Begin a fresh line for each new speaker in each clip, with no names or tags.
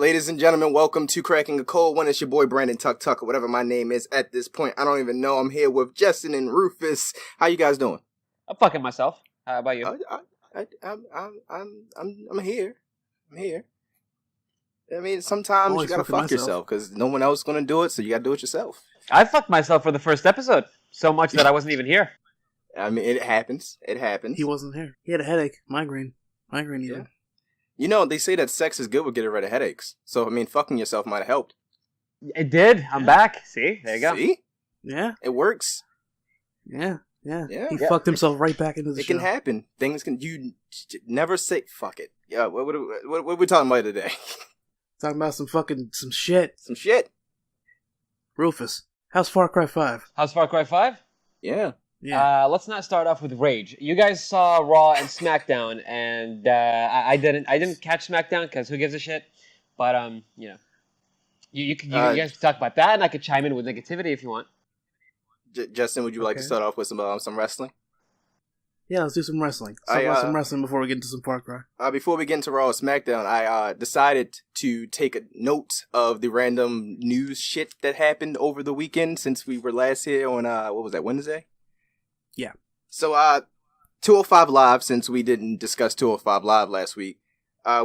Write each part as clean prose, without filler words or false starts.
ladies and gentlemen, welcome to Cracking a Cold One. It's your boy Brandon Tuck or whatever my name is at this point. I don't even know. I'm here with Justin and Rufus. How you guys doing?
I'm fucking myself. How about you?
I'm here. I'm here. I mean, sometimes you gotta fuck yourself because no one else is gonna do it, so you gotta do it yourself.
I fucked myself for the first episode so much that I wasn't even here.
I mean, it happens. It happens.
He wasn't here. He had a headache, migraine even.
Yeah. You know, they say that sex is good with getting rid of headaches. So, I mean, fucking yourself might have helped.
It did. I'm back. See? There you go.
See?
Yeah.
It works.
Yeah. He
Yeah.
fucked himself right back into the show.
It can happen. Things can... You never say... Fuck it. Yeah, what are we talking about today?
Talking about some shit.
Some shit.
Rufus, how's Far Cry 5?
How's Far Cry 5?
Yeah.
Let's not start off with rage. You guys saw Raw and SmackDown, and I didn't catch SmackDown because who gives a shit? But you know, you guys can talk about that, and I could chime in with negativity if you want.
Justin, would you like to start off with some wrestling?
Yeah, let's do some wrestling. Some wrestling before we get into some Far Cry.
Before we get into Raw or SmackDown, I decided to take a note of the random news shit that happened over the weekend since we were last here on what was that, Wednesday?
Yeah.
So, 205 Live, since we didn't discuss 205 Live last week,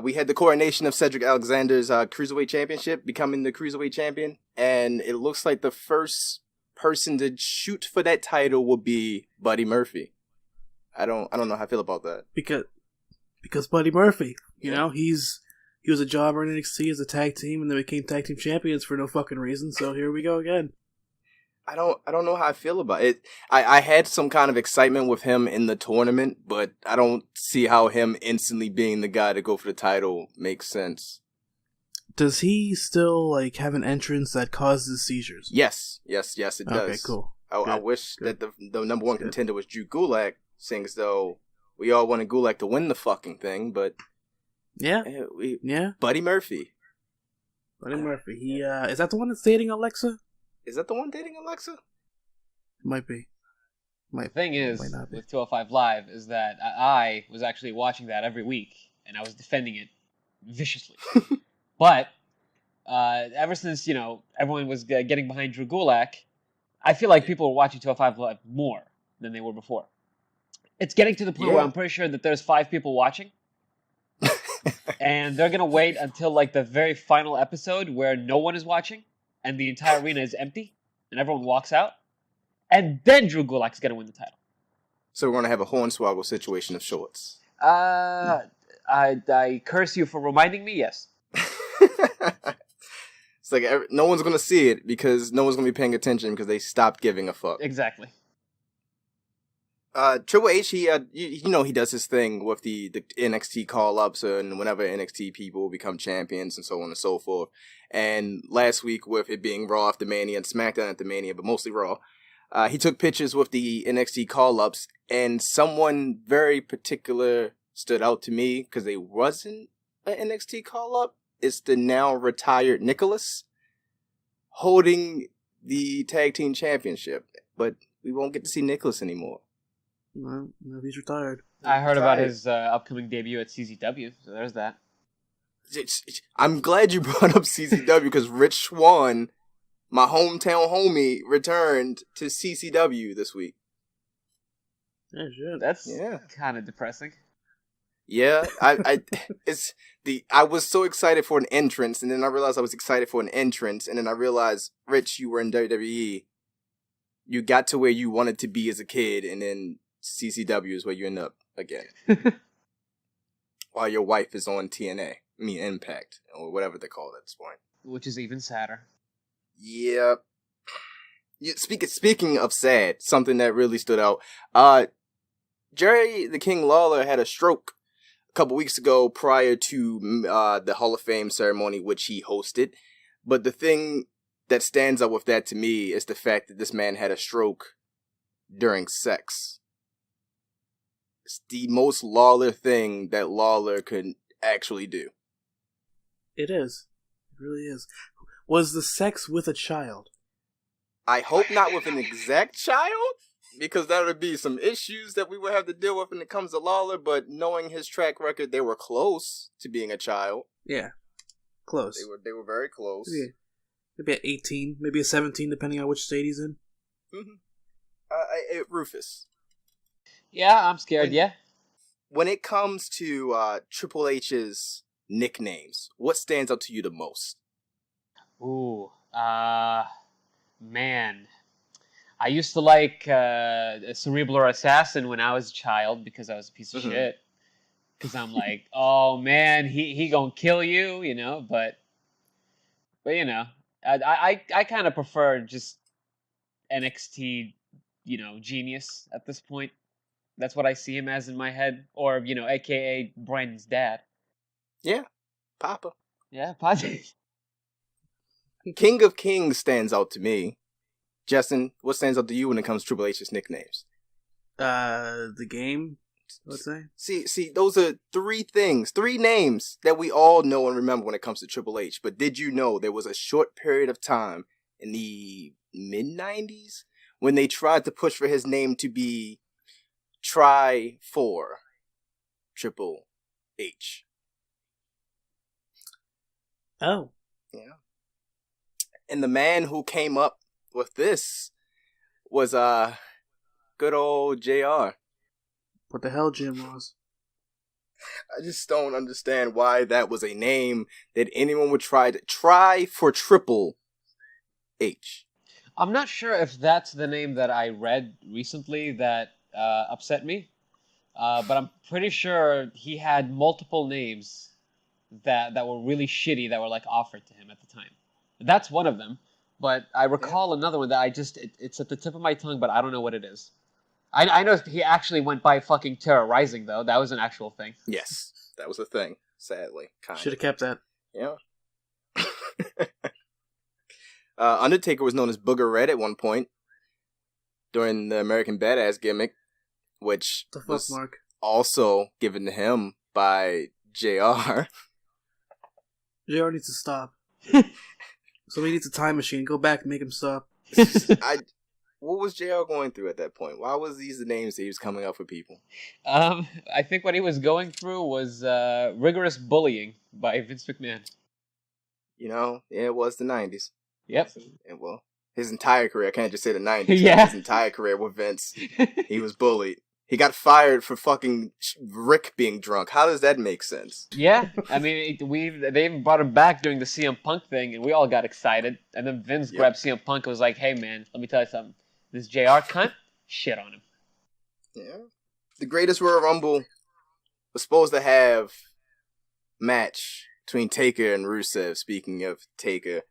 we had the coronation of Cedric Alexander's Cruiserweight Championship, becoming the Cruiserweight Champion, and it looks like the first person to shoot for that title will be Buddy Murphy. I don't know how I feel about that.
Because Buddy Murphy, you know, he was a jobber in NXT as a tag team, and then became tag team champions for no fucking reason, so here we go again.
I don't know how I feel about it. I had some kind of excitement with him in the tournament, but I don't see how him instantly being the guy to go for the title makes sense.
Does he still have an entrance that causes seizures?
Yes, it does.
Okay, cool.
I wish that the number one contender was Drew Gulak, seeing as though we all wanted Gulak to win the fucking thing, but
yeah.
Buddy Murphy.
Buddy Murphy. He is that the one that's dating Alexa?
Is that the one dating Alexa?
Might be.
The thing is, with 205 Live, is that I was actually watching that every week, and I was defending it viciously. But ever since, everyone was getting behind Drew Gulak, I feel like people were watching 205 Live more than they were before. It's getting to the point where I'm pretty sure that there's 5 people watching, and they're going to wait until, the very final episode where no one is watching, and the entire arena is empty, and everyone walks out, and then Drew Gulak is going to win the title.
So we're going to have a hornswoggle situation of sorts.
I curse you for reminding me, yes.
It's like no one's going to see it because no one's going to be paying attention because they stopped giving a fuck.
Exactly.
Triple H, he does his thing with the NXT call-ups and whenever NXT people become champions and so on and so forth. And last week with it being Raw after Mania and SmackDown after Mania, but mostly Raw, he took pictures with the NXT call-ups, and someone very particular stood out to me because they wasn't an NXT call-up. It's the now retired Nicholas holding the tag team championship, but we won't get to see Nicholas anymore.
No, he's retired.
I heard about his upcoming debut at CZW, so there's that.
I'm glad you brought up CZW because Rich Swann, my hometown homie, returned to CCW this week.
Yeah, sure.
That's kind of depressing.
Yeah, I was so excited for an entrance, and then I realized I was excited for an entrance, and then I realized, Rich, you were in WWE. You got to where you wanted to be as a kid, and then CCW is where you end up again. While your wife is on Impact, or whatever they call it at this point.
Which is even sadder.
Yeah. Speaking of sad, something that really stood out. Jerry the King Lawler had a stroke a couple weeks ago prior to the Hall of Fame ceremony, which he hosted. But the thing that stands out with that to me is the fact that this man had a stroke during sex. It's the most Lawler thing that Lawler could actually do.
It is. It really is. Was the sex with a child?
I hope not with an exact child, because that would be some issues that we would have to deal with when it comes to Lawler, but knowing his track record, they were close to being a child.
Yeah. Close.
They were very close.
Maybe at 18, maybe at 17, depending on which state he's in.
Rufus.
Yeah, I'm scared.
When it comes to Triple H's nicknames, what stands out to you the most?
Ooh, man. I used to like Cerebral Assassin when I was a child because I was a piece of shit. Because I'm like, oh man, he gonna kill you, you know. But you know, I kind of prefer just NXT, you know, genius at this point. That's what I see him as in my head, or you know, AKA Brandon's dad.
Yeah, Papa.
Yeah, Papa.
King of Kings stands out to me. Justin, what stands out to you when it comes to Triple H's nicknames?
The game, let's say.
See, those are three names that we all know and remember when it comes to Triple H. But did you know there was a short period of time in the mid-90s when they tried to push for his name to be Try for Triple H?
Oh.
Yeah. And the man who came up with this was good old JR.
What the hell Jim was?
I just don't understand why that was a name that anyone would try for Triple H.
I'm not sure if that's the name that I read recently that upset me, but I'm pretty sure he had multiple names that were really shitty that were like offered to him at the time. That's one of them. But I recall another one that it's at the tip of my tongue, but I don't know what it is. I know he actually went by fucking Terrorizing, though. That was an actual thing.
Yes, that was a thing, sadly.
Should have kept that.
Yeah. Undertaker was known as Booger Red at one point during the American Badass gimmick, which was also given to him by JR.
JR needs to stop. So he needs a time machine. Go back and make him stop.
What was JR going through at that point? Why was these the names that he was coming up for people?
I think what he was going through was rigorous bullying by Vince McMahon.
You know, it was the 90s.
Yep.
And well, his entire career, I can't just say the 90s.
Yeah.
His entire career with Vince, he was bullied. He got fired for fucking Rick being drunk. How does that make sense?
Yeah, I mean, they even brought him back during the CM Punk thing, and we all got excited. And then Vince grabbed CM Punk and was like, "Hey, man, let me tell you something. This JR cunt, shit on him."
Yeah. The Greatest Royal Rumble was supposed to have a match between Taker and Rusev, speaking of Taker.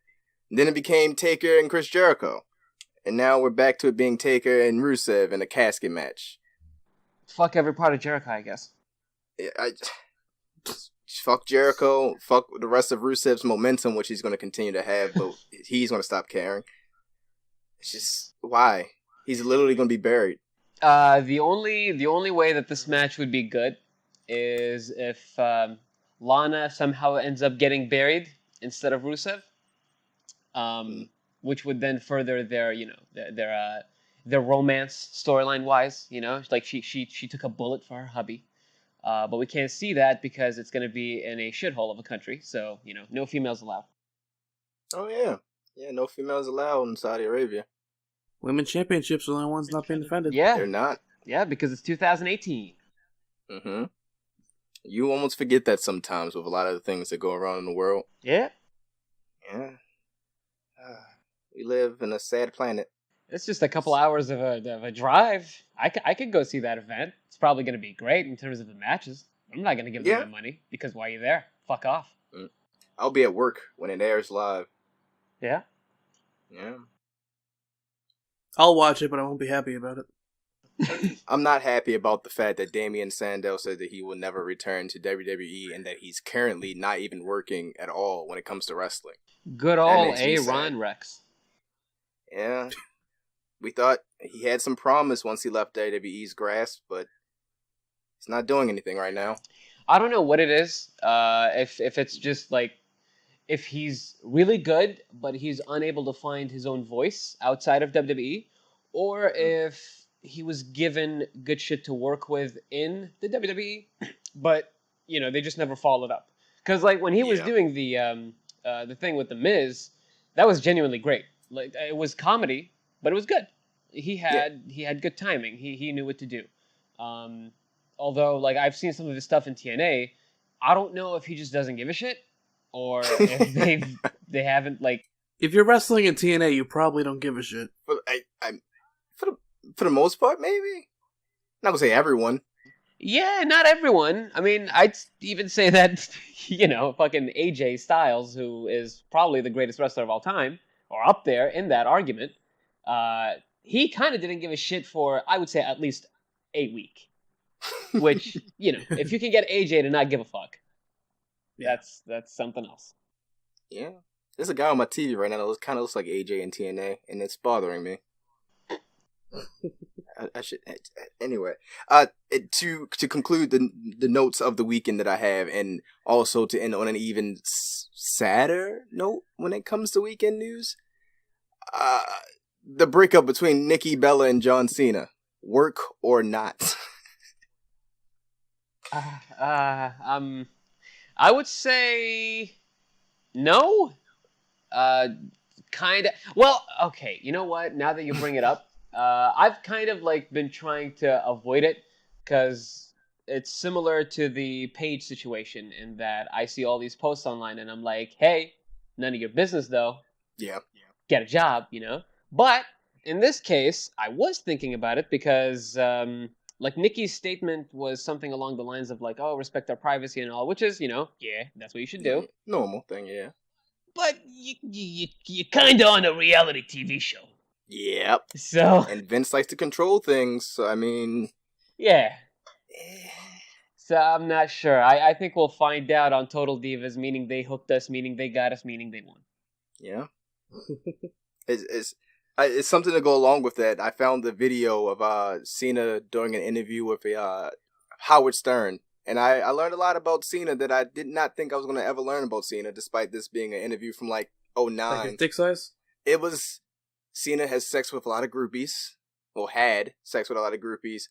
And then it became Taker and Chris Jericho. And now we're back to it being Taker and Rusev in a casket match.
Fuck every part of Jericho, I guess.
Fuck Jericho. Fuck the rest of Rusev's momentum, which he's going to continue to have, but he's going to stop caring. It's just, why? He's literally going to be buried.
The only way that this match would be good is if Lana somehow ends up getting buried instead of Rusev, which would then further their, you know, their romance storyline wise, you know, like she took a bullet for her hubby, but we can't see that because it's going to be in a shithole of a country, so you know, no females allowed.
Oh yeah, no females allowed in Saudi Arabia.
Women's championships are the only ones not being defended.
Yeah,
they're not.
Yeah, because it's 2018.
You almost forget that sometimes with a lot of the things that go around in the world.
Yeah.
We live in a sad planet.
It's just a couple hours of a drive. I could go see that event. It's probably going to be great in terms of the matches. I'm not going to give them the money because why are you there? Fuck off.
I'll be at work when it airs live.
Yeah?
Yeah.
I'll watch it, but I won't be happy about it.
I'm not happy about the fact that Damian Sandow said that he will never return to WWE and that he's currently not even working at all when it comes to wrestling.
Good old Ron Rex.
Yeah. We thought he had some promise once he left WWE's grasp, but he's not doing anything right now.
I don't know what it is. If it's just like, if he's really good, but he's unable to find his own voice outside of WWE, or if he was given good shit to work with in the WWE, but, you know, they just never followed up. Because, like, when he was doing the the thing with The Miz, that was genuinely great. Like, it was comedy, but it was good. He had good timing. He knew what to do. Although, like, I've seen some of his stuff in TNA, I don't know if he just doesn't give a shit, or if they haven't, like...
If you're wrestling in TNA, you probably don't give a shit.
But for the most part, maybe. I'm not gonna say everyone.
Yeah, not everyone. I mean, I'd even say that, you know, fucking AJ Styles, who is probably the greatest wrestler of all time, or up there in that argument, he kind of didn't give a shit for, I would say, at least a week. Which, you know, if you can get AJ to not give a fuck, that's something else.
Yeah. There's a guy on my TV right now that kind of looks like AJ in TNA, and it's bothering me. I should anyway. To conclude the notes of the weekend that I have, and also to end on an even sadder note when it comes to weekend news, the breakup between Nikki Bella and John Cena, work or not?
I would say no. Kind of. Well, okay. You know what? Now that you bring it up, I've kind of like been trying to avoid it because it's similar to the Paige situation in that I see all these posts online and I'm like, hey, none of your business though.
Yeah.
Get a job, you know? But in this case, I was thinking about it because, like, Nikki's statement was something along the lines of like, oh, respect our privacy and all, which is, you know, yeah, that's what you should do.
Normal thing, yeah.
But you're kind of on a reality TV show.
Yep.
So.
And Vince likes to control things, so I mean.
Yeah. So I'm not sure. I think we'll find out on Total Divas, meaning they hooked us, meaning they got us, meaning they won.
Yeah. It's something to go along with that. I found the video of Cena doing an interview with Howard Stern. And I learned a lot about Cena that I did not think I was going to ever learn about Cena, despite this being an interview from like 2009.
Like his dick size?
It was, Cena has sex with a lot of groupies. Well, had sex with a lot of groupies.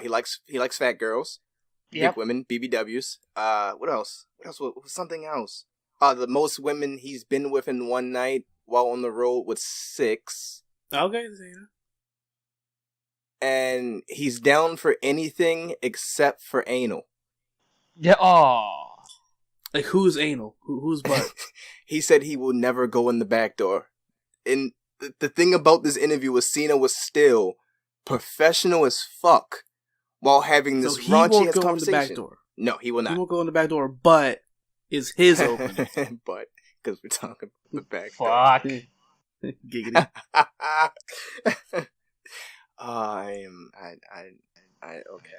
He likes fat girls. Big women, BBWs. What else? What was something else? The most women he's been with in one night while on the road was 6.
Okay, Cena.
And he's down for anything except for anal.
Yeah. Oh.
Like who's anal? Who's butt?
He said he will never go in the back door. And the thing about this interview was Cena was still professional as fuck while having this raunchy ass conversation.
He won't go in the back door.
No, he will not.
He won't go in the back door, but is his open?
But because we're talking about the back
Fuck.
door.
Giggity.
Okay.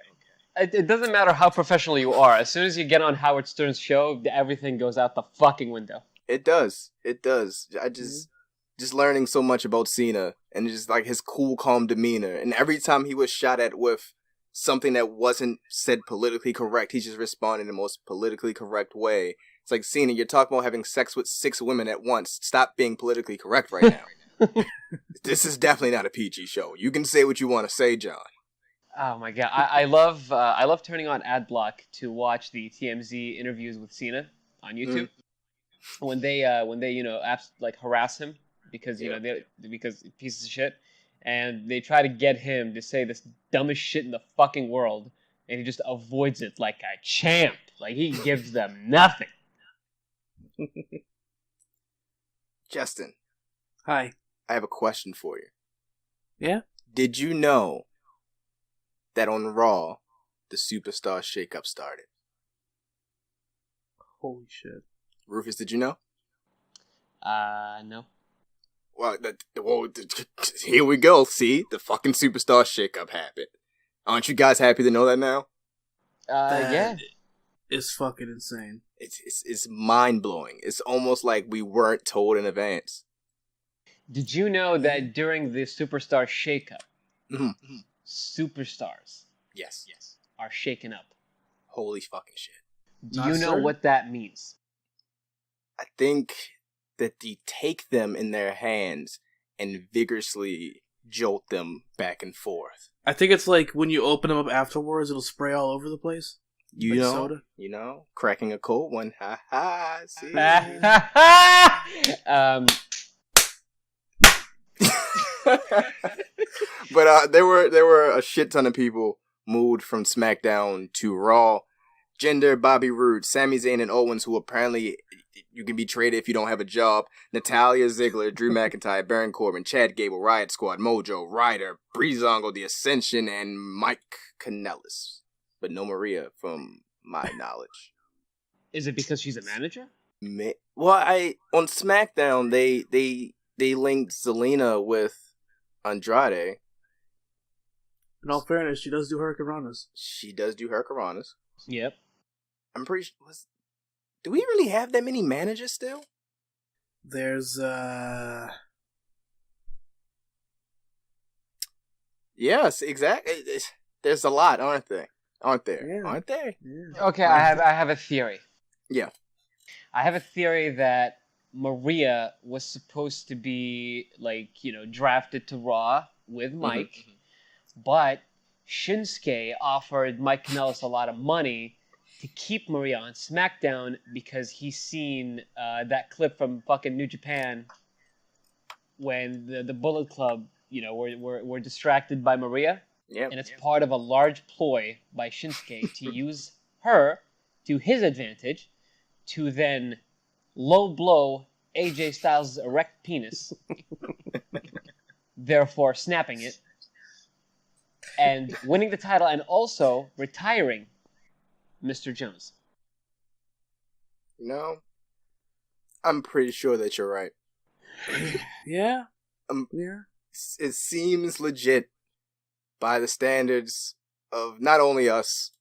It doesn't matter how professional you are. As soon as you get on Howard Stern's show, everything goes out the fucking window.
It does. I just learning so much about Cena and just like his cool, calm demeanor. And every time he was shot at with something that wasn't said politically correct, he just responded in the most politically correct way. It's like, Cena, you're talking about having sex with 6 women at once. Stop being politically correct right now. This is definitely not a PG show. You can say what you want to say, John.
Oh my god, I love turning on ad block to watch the TMZ interviews with Cena on YouTube. When they like harass him because because pieces of shit, and they try to get him to say this dumbest shit in the fucking world, and he just avoids it like a champ. Like he gives them nothing.
Justin.
Hi.
I have a question for you.
Yeah?
Did you know that on Raw, the Superstar Shakeup started?
Holy shit.
Rufus, did you know?
No.
Well, here we go. See? The fucking Superstar Shakeup happened. Aren't you guys happy to know that now?
Yeah.
It's fucking insane.
It's mind-blowing. It's almost like we weren't told in advance.
Did you know that during the Superstar Shakeup,
Mm-hmm.
superstars
Yes.
are shaken up?
Holy fucking shit.
Do you know what that means?
I think that they take them in their hands and vigorously jolt them back and forth.
I think it's like when you open them up afterwards, it'll spray all over the place.
You
like
know,
soda?
Cracking a cold one. Ha ha. See. But there were a shit ton of people moved from SmackDown to Raw. Jinder, Bobby Roode, Sami Zayn, and Owens, who apparently you can be traded if you don't have a job. Natalya, Ziggler, Drew McIntyre, Baron Corbin, Chad Gable, Riot Squad, Mojo, Ryder, Breezango, The Ascension, and Mike Kanellis. But no Maria, from my knowledge.
Is it because she's a manager?
Well, on SmackDown they linked Zelina with Andrade.
In all fairness, she does do hurricanranas.
She does do hurricanranas.
Yep.
I'm pretty sure. Do we really have that many managers still?
There's
Yes, exactly. There's a lot, aren't there? Aren't there?
Yeah.
Aren't there?
Yeah.
Okay, I have a theory.
Yeah.
I have a theory that Maria was supposed to be drafted to Raw with Mike, but Shinsuke offered Mike Kanellis a lot of money to keep Maria on SmackDown because he's seen that clip from fucking New Japan when the Bullet Club, were distracted by Maria.
Yep.
And it's part of a large ploy by Shinsuke to use her to his advantage to then low blow AJ Styles' erect penis, therefore snapping it, and winning the title and also retiring Mr. Jones.
I'm pretty sure that you're right.
Yeah.
Yeah. It seems legit by the standards of not only us,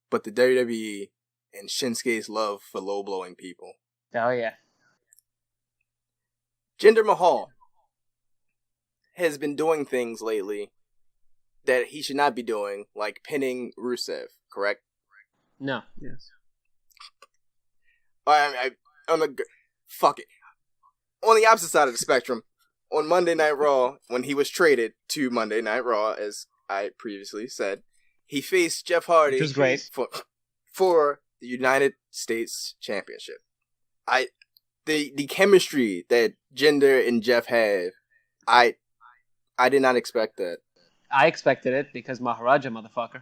but the WWE and Shinsuke's love for low-blowing people.
Oh, yeah.
Jinder Mahal has been doing things lately that he should not be doing, like pinning Rusev, correct?
No.
Yes.
Fuck it. On the opposite side of the spectrum, on Monday Night Raw, when he was traded to Monday Night Raw, as I previously said, he faced Jeff Hardy,
which was great,
for the United States Championship. The chemistry that Jinder and Jeff have, I did not expect that.
I expected it because Maharaja, motherfucker.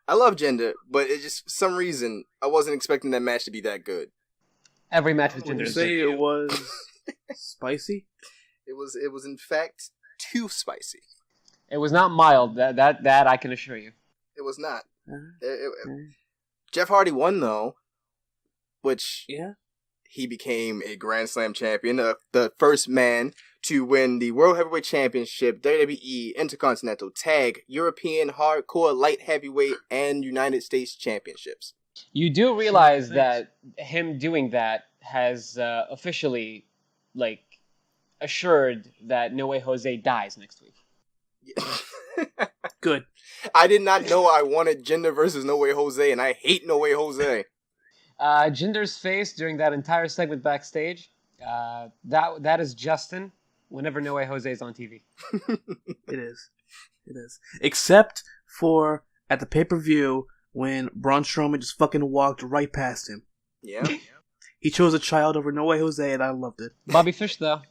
I love Jinder, but it just for some reason I wasn't expecting that match to be that good.
Every match with Jinder.
Would you say it was spicy?
It was in fact too spicy.
It was not mild. That I can assure you.
It was not. Jeff Hardy won though, which he became a Grand Slam champion, the first man to win the World Heavyweight Championship, WWE Intercontinental Tag, European Hardcore Light Heavyweight, and United States Championships.
You do realize that him doing that has officially, assured that No Way Jose dies next week.
Good.
I did not know I wanted Jinder versus No Way Jose, and I hate No Way Jose.
Jinder's face during that entire segment backstage, that is Justin whenever No Way Jose is on TV.
It is. Except for at the pay-per-view when Braun Strowman just fucking walked right past him.
Yeah.
He chose a child over No Way Jose, and I loved it.
Bobby Fish, though.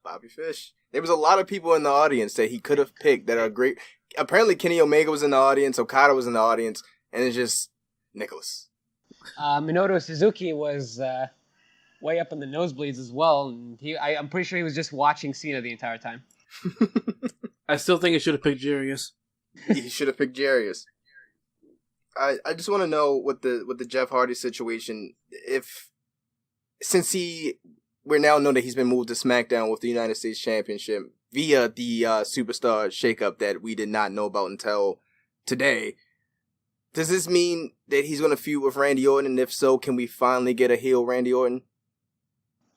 Bobby Fish. There was a lot of people in the audience that he could have picked that are great. Apparently, Kenny Omega was in the audience, Okada was in the audience, and it's just Nicholas.
Minoru Suzuki was way up in the nosebleeds as well, and I'm pretty sure he was just watching Cena the entire time.
I still think he should have picked Jarius.
He should have picked Jarius. I just want to know what the Jeff Hardy situation, since we now know that he's been moved to SmackDown with the United States Championship via the Superstar Shakeup that we did not know about until today. Does this mean that he's going to feud with Randy Orton? And if so, can we finally get a heel Randy Orton?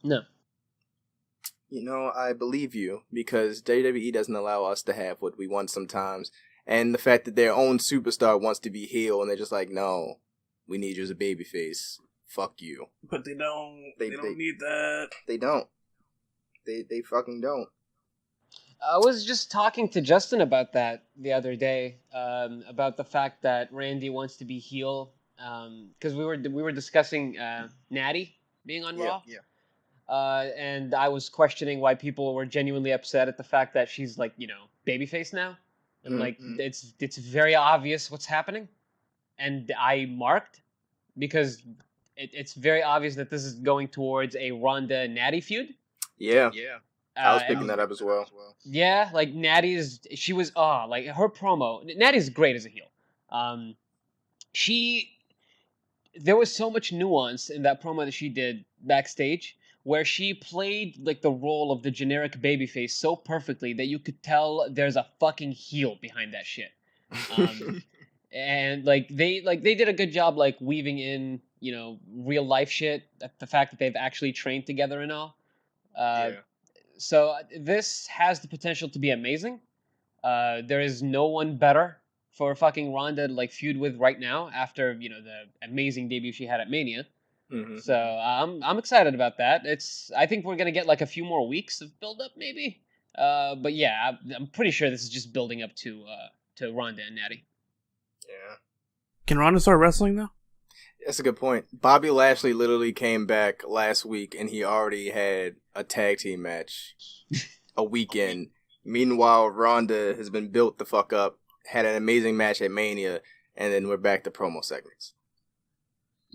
No.
I believe you, because WWE doesn't allow us to have what we want sometimes. And the fact that their own superstar wants to be heel, and they're just like, no, we need you as a babyface. Fuck you.
But they don't. They don't need that.
They don't. They fucking don't.
I was just talking to Justin about that the other day, about the fact that Randy wants to be heel because we were discussing Natty being on Raw.
Yeah.
And I was questioning why people were genuinely upset at the fact that she's like, babyface now. And like, it's very obvious what's happening. And I marked because it's very obvious that this is going towards a Ronda Natty feud.
Yeah. I was picking that up as well.
Yeah, like she was like her promo. Natty's great as a heel. There was so much nuance in that promo that she did backstage, where she played like the role of the generic babyface so perfectly that you could tell there's a fucking heel behind that shit. And like they did a good job like weaving in, real life shit, the fact that they've actually trained together and all. So this has the potential to be amazing. There is no one better for fucking Ronda to like feud with right now after the amazing debut she had at Mania.
Mm-hmm.
So I'm excited about that. I think we're gonna get like a few more weeks of build up maybe. But yeah, I'm pretty sure this is just building up to Ronda and Natty.
Yeah.
Can Ronda start wrestling though?
That's a good point. Bobby Lashley literally came back last week and he already had a tag team match a weekend. Meanwhile, Ronda has been built the fuck up, had an amazing match at Mania, and then we're back to promo segments.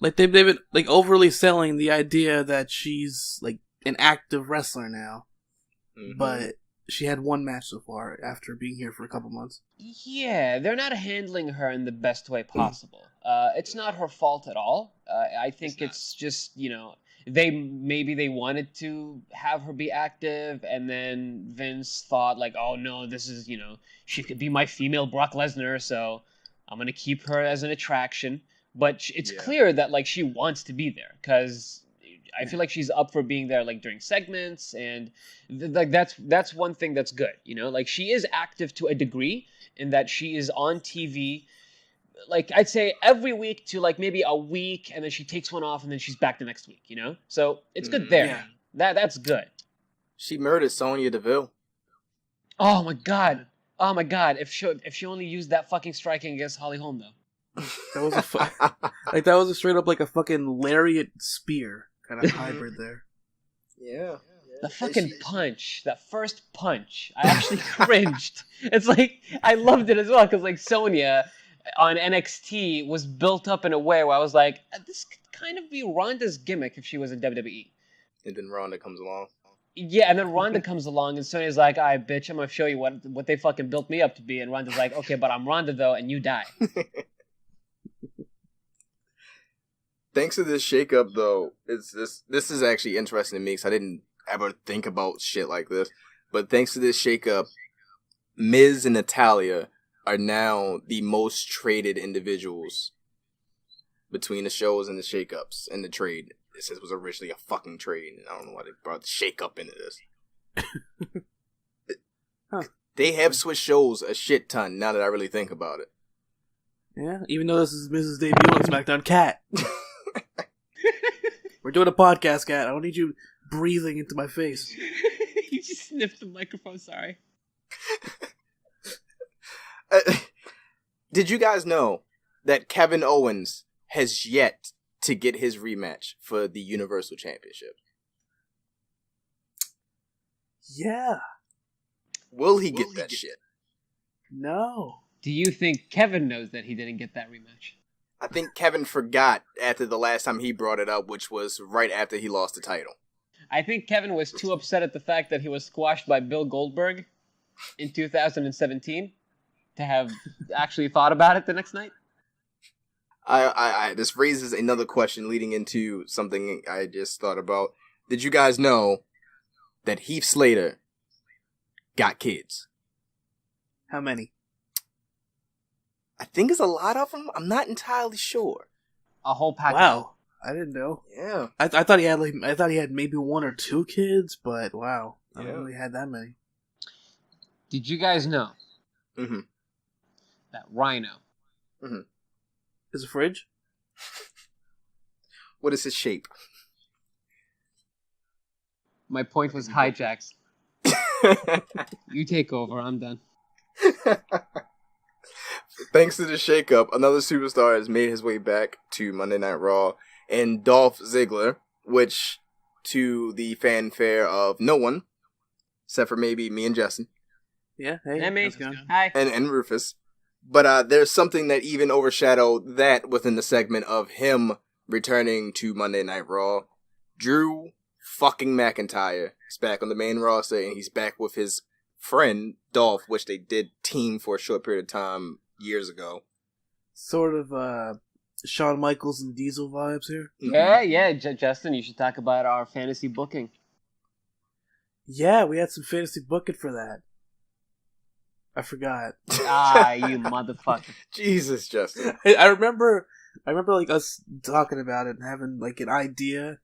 Like they've been like overly selling the idea that she's like an active wrestler now, but she had one match so far after being here for a couple months.
Yeah, they're not handling her in the best way possible. It's not her fault at all. I think it's just they wanted to have her be active, and then Vince thought like, oh no, this is she could be my female Brock Lesnar, so I'm gonna keep her as an attraction. But it's clear that like she wants to be there because I feel like she's up for being there like during segments, and like that's one thing that's good. Like she is active to a degree in that she is on TV. Like I'd say every week to like maybe a week, and then she takes one off, and then she's back the next week. So it's good there. Yeah. That's good.
She murdered Sonya Deville.
Oh my god! If she only used that fucking striking against Holly Holm though.
That was that was a straight up like a fucking lariat spear kind of hybrid there.
Yeah.
The fucking punch, that first punch, I actually cringed. It's like I loved it as well because like Sonya on NXT was built up in a way where I was like, this could kind of be Ronda's gimmick if she was in WWE.
And then Ronda comes along.
Yeah, and then Ronda comes along, and Sonya's like, all right, bitch, I'm going to show you what they fucking built me up to be. And Ronda's like, okay, but I'm Ronda, though, and you die.
Thanks to this shakeup, though, this is actually interesting to me because I didn't ever think about shit like this. But thanks to this shakeup, Miz and Natalya are now the most traded individuals between the shows and the shakeups and the trade. This was originally a fucking trade, and I don't know why they brought the shakeup into this. They have switched shows a shit ton now that I really think about it.
Yeah, even though this is Mrs. debut on SmackDown. Cat. We're doing a podcast, Cat. I don't need you breathing into my face.
You just sniffed the microphone, sorry.
Did you guys know that Kevin Owens has yet to get his rematch for the Universal Championship?
Yeah.
Will he get that shit?
No.
Do you think Kevin knows that he didn't get that rematch?
I think Kevin forgot after the last time he brought it up, which was right after he lost the title.
I think Kevin was too upset at the fact that he was squashed by Bill Goldberg in 2017 to have actually thought about it the next night.
This raises another question leading into something I just thought about. Did you guys know that Heath Slater got kids?
How many?
I think it's a lot of them. I'm not entirely sure.
A whole pack.
Wow, I didn't know.
Yeah,
I thought he had maybe one or two kids, but wow, I don't really had that many.
Did you guys know that Rhino
is a fridge?
What is his shape?
My point was hijacks. You take over. I'm done.
Thanks to the shakeup, another superstar has made his way back to Monday Night Raw, and Dolph Ziggler, which, to the fanfare of no one, except for maybe me and Justin.
Yeah, hey, how's it going?
Hi.
And Rufus. But there's something that even overshadowed that within the segment of him returning to Monday Night Raw. Drew fucking McIntyre is back on the main roster, and he's back with his friend Dolph, which they did team for a short period of time years ago.
Sort of Shawn Michaels and Diesel vibes here.
Yeah, Justin, you should talk about our fantasy booking.
Yeah, we had some fantasy booking for that. I forgot.
You motherfucker.
Jesus, Justin.
I remember like us talking about it and having like an idea.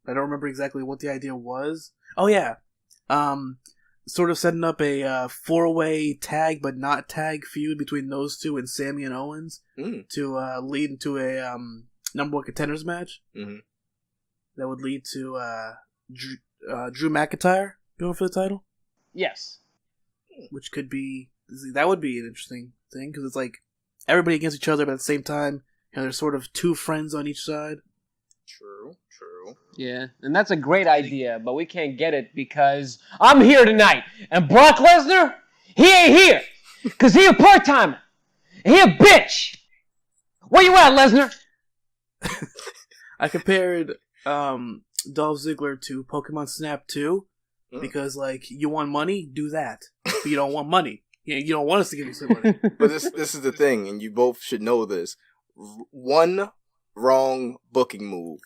I don't remember exactly what the idea was. Oh yeah. Sort of setting up a 4-way tag but not tag feud between those two and Sammy and Owens to lead into a number one contenders match. Mm-hmm. That would lead to Drew McIntyre going for the title.
Yes.
Which could be, that would be an interesting thing because it's like everybody against each other, but at the same time, there's sort of two friends on each side.
True.
Yeah, and that's a great idea, but we can't get it because I'm here tonight, and Brock Lesnar, he ain't here, because he a part-timer, and he a bitch. Where you at, Lesnar?
I compared Dolph Ziggler to Pokemon Snap 2, because, like, you want money? Do that. But you don't want money. You don't want us to give you some money.
But this is the thing, and you both should know this. One wrong booking move,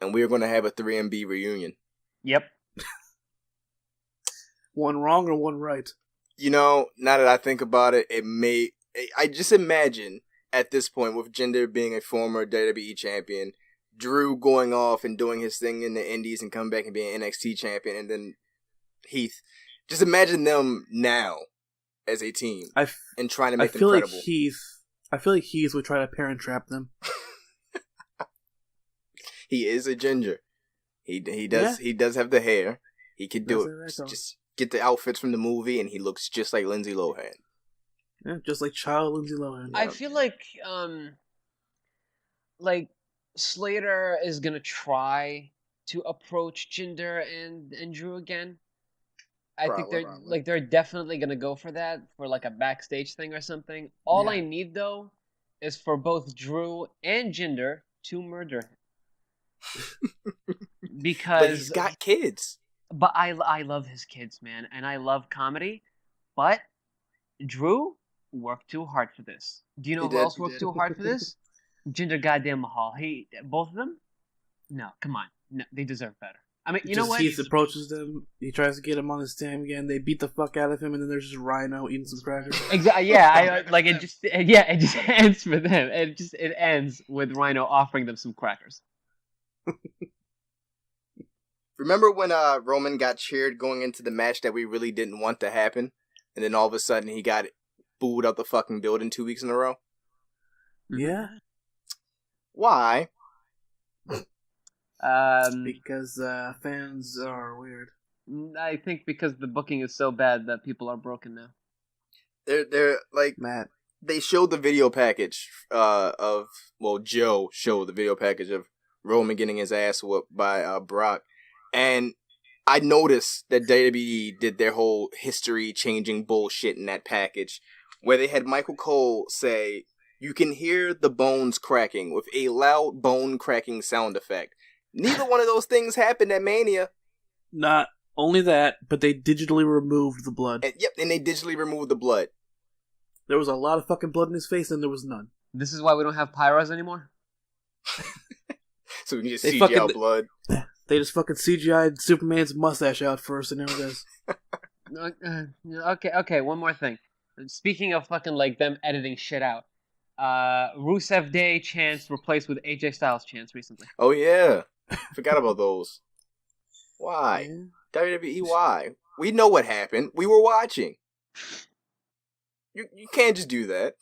and we're going to have a 3MB reunion.
Yep.
One wrong or one right?
You know, now that I think about it, I just imagine at this point, with Jinder being a former WWE champion, Drew going off and doing his thing in the Indies and coming back and being NXT champion, and then Heath. Just imagine them now as a team and trying to make them credible.
I feel like Heath would try to parent trap them.
He is a ginger. He does have the hair. He could do it. Just get the outfits from the movie, and he looks just like Lindsay Lohan.
Yeah, just like child Lindsay Lohan.
I feel like Slater is gonna try to approach Jinder and Drew again. I think they're definitely gonna go for that for like a backstage thing or something. All I need though is for both Drew and Jinder to murder him. Because
but he's got kids.
But I love his kids, man, and I love comedy. But Drew worked too hard for this. Do you know who else worked too hard for this? Jinder goddamn Mahal. Both of them? No, come on. No, they deserve better. I mean, you know what?
Heath approaches them. He tries to get him on his team again. They beat the fuck out of him, and then there's just Rhino eating some crackers.
Exactly. Yeah, it just ends for them. It ends with Rhino offering them some crackers.
Remember when Roman got cheered going into the match that we really didn't want to happen, and then all of a sudden he got booed out the fucking building 2 weeks in a row?
Yeah.
Why?
Because fans are weird.
I think because the booking is so bad that people are broken now.
They're like
Matt.
They showed the video package Joe showed the video package of Roman getting his ass whooped by Brock, and I noticed that WWE did their whole history-changing bullshit in that package, where they had Michael Cole say, "You can hear the bones cracking," with a loud bone-cracking sound effect. Neither one of those things happened at Mania.
Not only that, but they digitally removed the blood.
And they digitally removed the blood.
There was a lot of fucking blood in his face, and there was none.
This is why we don't have pyros anymore?
So we can just CGI out blood.
They just fucking CGI'd Superman's mustache out first, and now this.
Okay, one more thing. Speaking of fucking like them editing shit out, Rusev Day chants replaced with AJ Styles chants recently.
Oh yeah, forgot about those. Why? WWE? Why? We know what happened. We were watching. You can't just do that.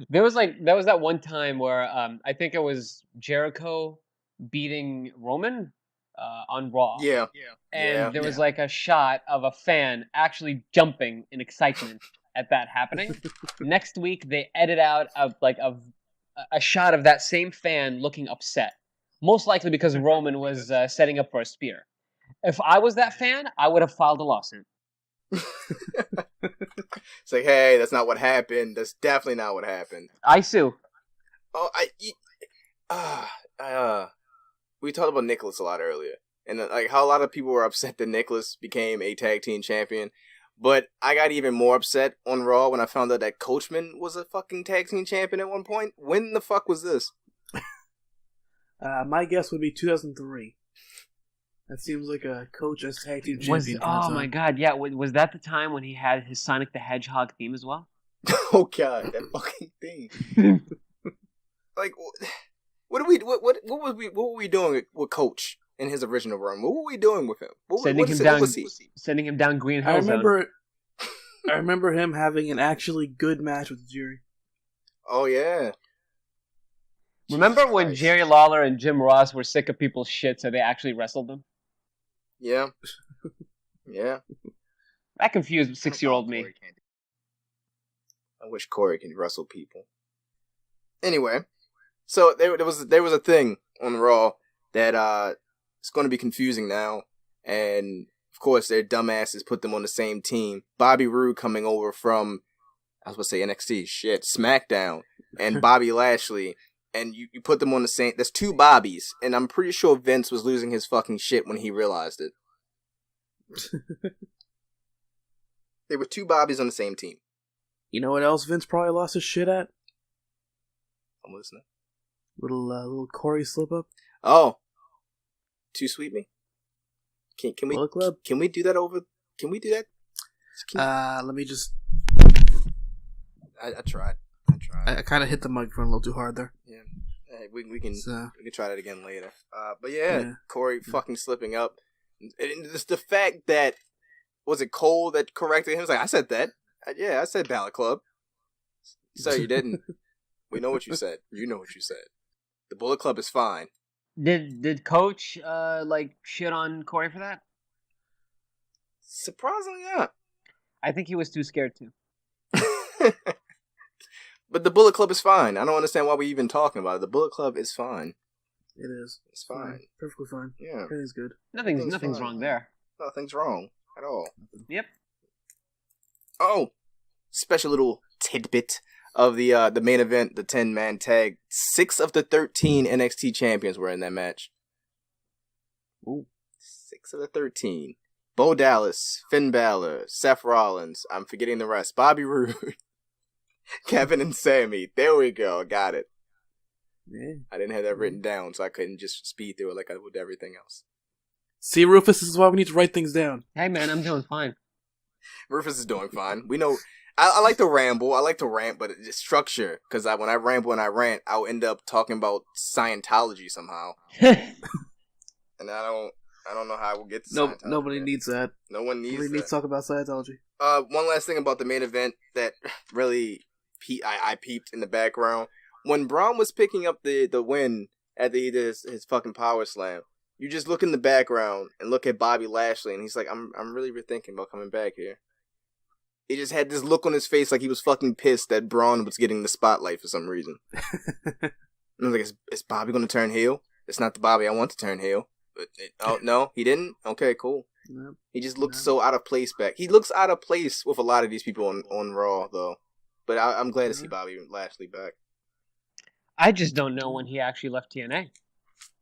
There was that one time where I think it was Jericho beating Roman on Raw.
Yeah.
And there was like a shot of a fan actually jumping in excitement at that happening. Next week, they edit out a shot of that same fan looking upset. Most likely because Roman was setting up for a spear. If I was that fan, I would have filed a lawsuit.
It's like, hey, that's not what happened. That's definitely not what happened.
I sue.
Oh, we talked about Nicholas a lot earlier, and like how a lot of people were upset that Nicholas became a tag team champion. But I got even more upset on Raw when I found out that Coachman was a fucking tag team champion at one point. When the fuck was this?
My guess would be 2003. That seems like a Coach as tag team champion.
Oh my god, yeah. Was that the time when he had his Sonic the Hedgehog theme as well?
Oh god, that fucking theme. Like, what were we doing with Coach in his original run? What were we doing with him?
Sending him down Green Hill Zone.
I remember him having an actually good match with Jerry.
Oh yeah.
Remember when Jerry Lawler and Jim Ross were sick of people's shit, so they actually wrestled them?
Yeah. Yeah.
That confused 6-year-old me.
I wish Corey could wrestle people. Anyway, so there was a thing on Raw that it's going to be confusing now, and of course their dumbasses put them on the same team. Bobby Roode coming over from, I was going to say NXT, SmackDown, and Bobby Lashley, and you put them on the same. There's two Bobbies, and I'm pretty sure Vince was losing his fucking shit when he realized it. There were two Bobbies on the same team.
You know what else Vince probably lost his shit at?
I'm listening.
Little Corey slip up.
Oh, Too Sweet Me. Can we
Club?
Can we do that over? Can we do that?
Let me just.
I tried.
I kind of hit the microphone a little too hard there.
Yeah, hey, we can try that again later. But yeah. Corey fucking slipping up, and just the fact that was it Cole that corrected him? He was like, I said that. I said Ballet Club. So you didn't. We know what you said. You know what you said. The Bullet Club is fine.
Did Coach shit on Corey for that?
Surprisingly not.
I think he was too scared to.
But the Bullet Club is fine. I don't understand why we're even talking about it. The Bullet Club is fine.
It is.
It's fine.
Perfectly fine.
Yeah.
Everything's good.
Nothing's wrong there.
Nothing's wrong at all.
Yep.
Oh, special little tidbit of the main event, the 10-man tag. 6 of the 13 NXT champions were in that match.
Ooh.
6 of the 13. Bo Dallas, Finn Balor, Seth Rollins. I'm forgetting the rest. Bobby Roode, Kevin and Sammy. There we go. Got it.
Yeah.
I didn't have that written down, so I couldn't just speed through it like I would everything else.
See, Rufus, this is why we need to write things down.
Hey, man, I'm doing fine.
Rufus is doing fine. We know. I like to ramble. I like to rant, but it's structure. Because when I ramble and I rant, I'll end up talking about Scientology somehow. And I don't know how I will get to Scientology.
Nobody needs that.
No one needs that.
Nobody needs to talk about Scientology.
One last thing about the main event that really I peeped in the background. When Braun was picking up the win after he did his fucking power slam, you just look in the background and look at Bobby Lashley, and he's like, I'm really rethinking about coming back here. He just had this look on his face like he was fucking pissed that Braun was getting the spotlight for some reason. And I was like, is Bobby going to turn heel? It's not the Bobby I want to turn heel. Oh, no, he didn't? Okay, cool.
No.
He just looked so out of place back. He looks out of place with a lot of these people on Raw, though. But I'm glad to see Bobby Lashley back.
I just don't know when he actually left TNA.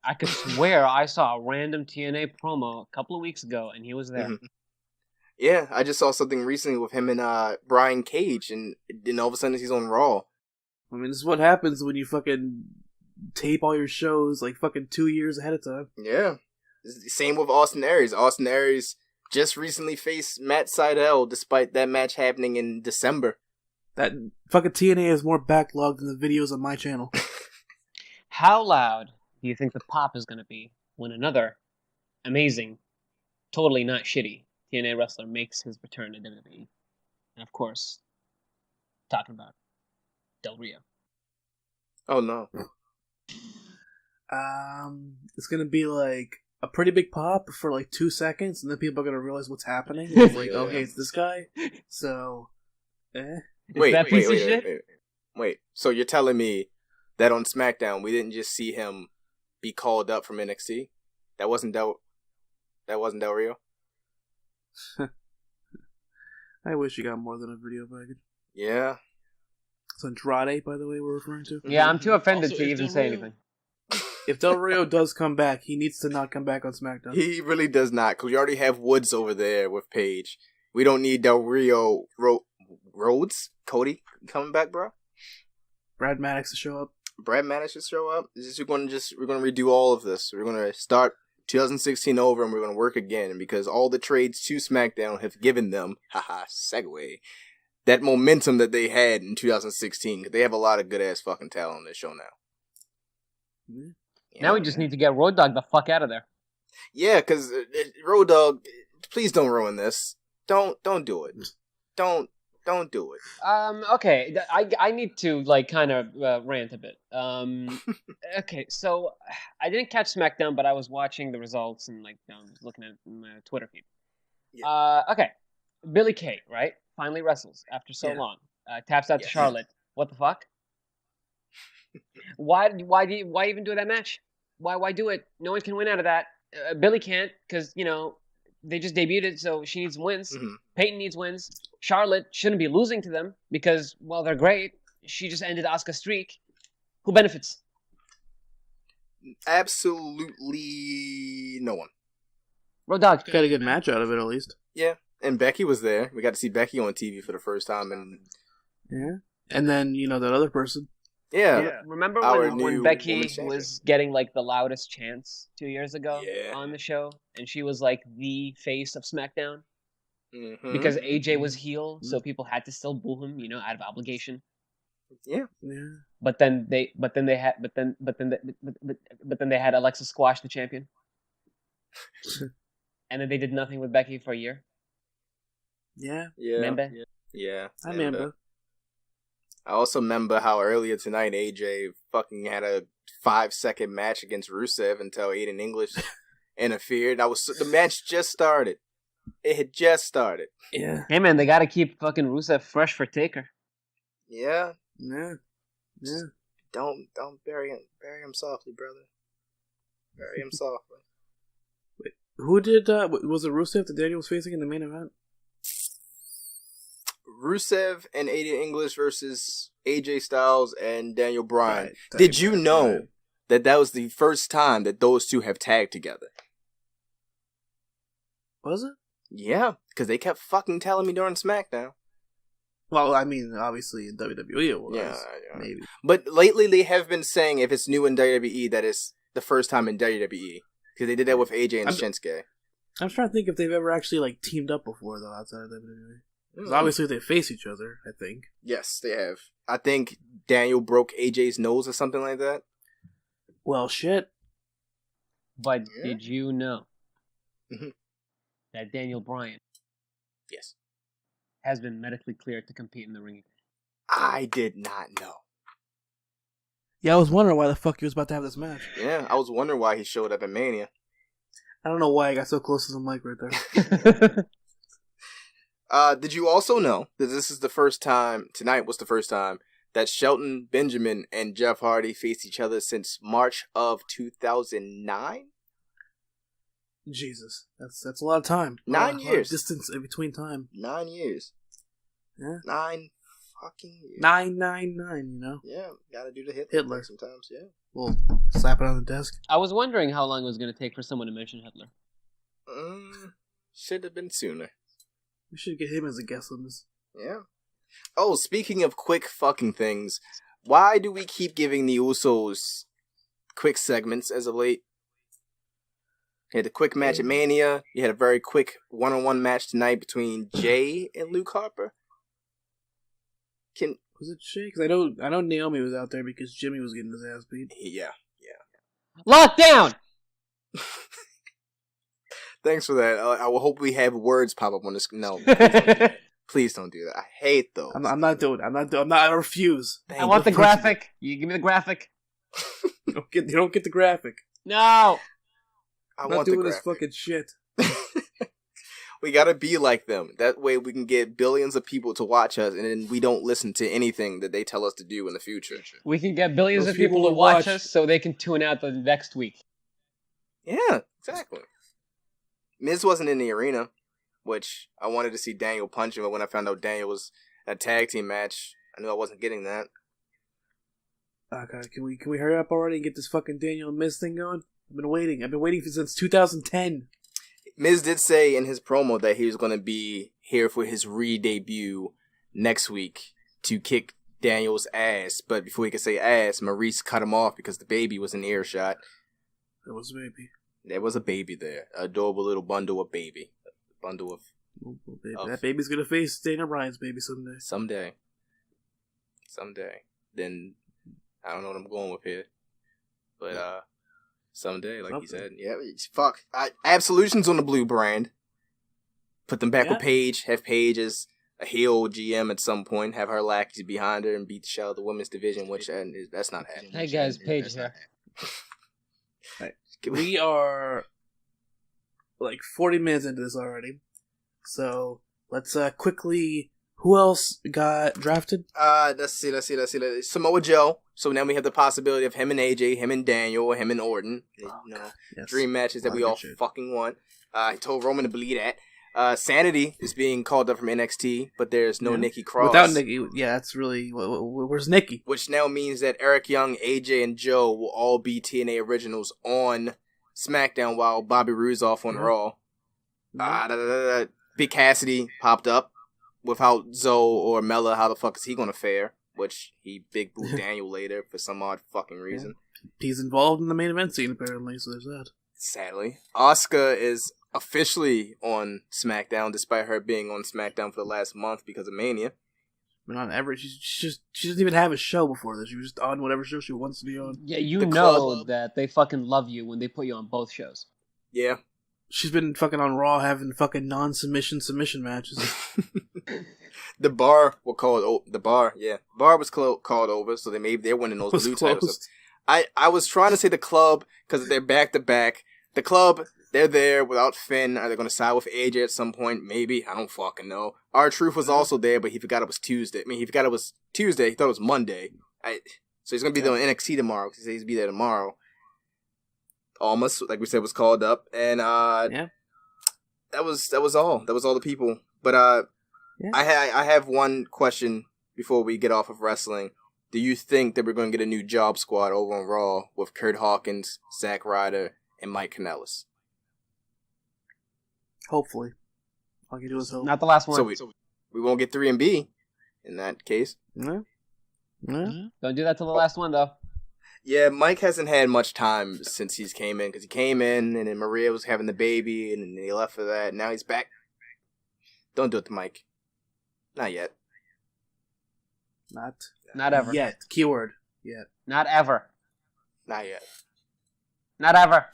I could swear I saw a random TNA promo a couple of weeks ago, and he was there.
Mm-hmm. Yeah, I just saw something recently with him and Brian Cage, and then all of a sudden he's on Raw.
I mean, this is what happens when you fucking tape all your shows like fucking 2 years ahead of time.
Yeah. Same with Austin Aries. Austin Aries just recently faced Matt Sydal, despite that match happening in December.
That fucking TNA is more backlogged than the videos on my channel.
How loud do you think the pop is going to be when another amazing, totally not shitty TNA wrestler makes his return to WWE? And of course, talking about Del Rio.
Oh no.
It's gonna be like a pretty big pop for like 2 seconds, and then people are gonna realize what's happening. It's like, okay, it's this guy. So
Wait. So you're telling me that on SmackDown we didn't just see him be called up from NXT? That wasn't Del Rio?
I wish you got more than a video package.
Yeah.
It's Andrade, by the way, we're referring to.
Yeah, I'm too offended to even say anything.
If Del Rio does come back, he needs to not come back on SmackDown.
He really does not, because we already have Woods over there with Paige. We don't need Del Rio Rhodes? Cody coming back, bro?
Brad Maddox to show up.
Brad Maddox should show up. We're gonna redo all of this. We're gonna start 2016 over, and we're gonna work again, because all the trades to SmackDown have given them, segue, that momentum that they had in 2016. Because they have a lot of good ass fucking talent on this show now.
Mm-hmm.
Now we just need to get Road Dogg the fuck out of there.
Yeah, because Road Dogg, please don't ruin this. Don't do it. Don't do it.
Okay, I need to kind of rant a bit. Okay, so I didn't catch SmackDown, but I was watching the results and looking at my Twitter feed. Yeah. Okay, Billie Kay, right? Finally wrestles after so long. Taps out to Charlotte. What the fuck? Why even do that match? Why do it? No one can win out of that. Billie can't, because they just debuted it, so she needs wins. Mm-hmm. Peyton needs wins. Charlotte shouldn't be losing to them because, well, they're great. She just ended Asuka's streak. Who benefits?
Absolutely no one.
Road Dogg
got a good match out of it, at least.
Yeah, and Becky was there. We got to see Becky on TV for the first time, and
and then that other person.
Yeah.
Remember when Becky was getting the loudest chants 2 years ago on the show, and she was the face of SmackDown because AJ was heel, so people had to still boo him, out of obligation.
Yeah.
But then they had Alexa squash the champion, and then they did nothing with Becky for a year.
Yeah.
Remember?
Yeah.
I remember.
I also remember how earlier tonight AJ fucking had a 5-second match against Rusev until Aiden English interfered. The match just started. It had just started.
Yeah.
Hey man, they gotta keep fucking Rusev fresh for Taker.
Yeah.
Yeah.
Don't bury him. Bury him softly, brother. Bury him softly.
Wait, who did was it Rusev that Daniel was facing in the main event?
Rusev and Aiden English versus AJ Styles and Daniel Bryan. Right, did you know that was the first time that those two have tagged together?
Was it?
Yeah, because they kept fucking telling me during SmackDown.
Well, I mean, obviously in WWE it was. Yeah. Maybe.
But lately they have been saying if it's new in WWE, that it's the first time in WWE. Because they did that with AJ and Shinsuke.
I'm trying to think if they've ever actually teamed up before, though, outside of WWE. Because obviously they face each other, I think.
Yes, they have. I think Daniel broke AJ's nose or something like that.
Well, shit.
But did you know that Daniel Bryan has been medically cleared to compete in the ring?
I did not know.
Yeah, I was wondering why the fuck he was about to have this match.
Yeah, I was wondering why he showed up at Mania.
I don't know why I got so close to the mic right there.
Did you also know that tonight was the first time that Shelton Benjamin and Jeff Hardy faced each other since March of 2009?
Jesus, that's a lot of time.
9 years.
Distance in between time.
9 years.
Yeah.
9 fucking years.
999,
Yeah, gotta do the
Hitler
sometimes, yeah.
We'll slap it on the desk.
I was wondering how long it was going to take for someone to mention Hitler.
Should have been sooner.
We should get him as a guest on this.
Yeah. Oh, speaking of quick fucking things, why do we keep giving the Usos quick segments as of late? You had a quick match at Mania. You had a very quick one-on-one match tonight between Jay and Luke Harper.
Was it Jay? Because I know Naomi was out there because Jimmy was getting his ass beat.
Yeah.
Lock down!
Thanks for that. I will hope we have words pop up on the screen. No, please don't do that. I hate those.
I'm not doing it. I refuse.
I want the graphic. You give me the graphic.
You don't get the graphic.
No.
I'm not doing this fucking shit.
We gotta be like them. That way we can get billions of people to watch us, and then we don't listen to anything that they tell us to do in the future.
We can get billions of people to watch us so they can tune out the next week.
Yeah, exactly. Miz wasn't in the arena, which I wanted to see Daniel punch him, but when I found out Daniel was in a tag team match, I knew I wasn't getting that.
Okay, can we hurry up already and get this fucking Daniel and Miz thing going? I've been waiting since 2010.
Miz did say in his promo that he was going to be here for his re-debut next week to kick Daniel's ass, but before he could say ass, Maurice cut him off because the baby was in earshot.
There was a baby.
There was a baby there. An adorable little bundle of baby. A bundle of...
baby. That baby's going to face Dana Bryan's baby someday.
Someday. Then... I don't know what I'm going with here. But, someday, like you said. Yeah, fuck. Absolution's on the blue brand. Put them back with Paige. Have Paige as a heel GM at some point. Have her lackeys behind her and beat the shit out of the women's division, which that's not happening.
Hey, guys, Paige here.
Right. We are, 40 minutes into this already. So, let's quickly... Who else got drafted?
Let's see. Samoa Joe. So now we have the possibility of him and AJ, him and Daniel, or him and Orton. Dream matches that we all fucking want. I told Roman to believe that. Sanity is being called up from NXT, but there's no Nikki Cross.
Without Nikki, that's really... Where's Nikki?
Which now means that Eric Young, AJ, and Joe will all be TNA originals on SmackDown while Bobby Roode's off on Raw. Big Cassidy popped up. Without Zoe or Mella, how the fuck is he gonna fare? Which he big booed Daniel later for some odd fucking reason.
He's involved in the main event scene apparently, so there's that.
Sadly, Asuka is officially on SmackDown, despite her being on SmackDown for the last month because of Mania.
But not ever. She doesn't even have a show before this. She was just on whatever show she wants to be on.
Yeah, you know that they fucking love you when they put you on both shows.
Yeah.
She's been fucking on Raw having fucking non-submission matches.
The bar was called the bar was called over, so they're winning those blue titles. I was trying to say the club because they're back to back. The club, they're there without Finn. Are they going to side with AJ at some point? Maybe. I don't fucking know. R-Truth was also there, but he forgot it was Tuesday. He forgot it was Tuesday. He thought it was Monday. So he's going to be there on NXT tomorrow because he says he's be there tomorrow. Almost, like we said, was called up, and that was all. That was all the people. But I have one question before we get off of wrestling. Do you think that we're going to get a new job squad over on Raw with Kurt Hawkins, Zack Ryder, and Mike Kanellis?
Hopefully, all you do is hope.
Not the last one.
So we won't get 3B in that case.
No.
Don't do that to the last one though.
Yeah, Mike hasn't had much time since he's came in, because he came in, and then Maria was having the baby, and then he left for that, and now he's back. Don't do it to Mike. Not yet.
Not ever.
Yet. Keyword. Yet.
Not ever.
Not yet.
Not ever.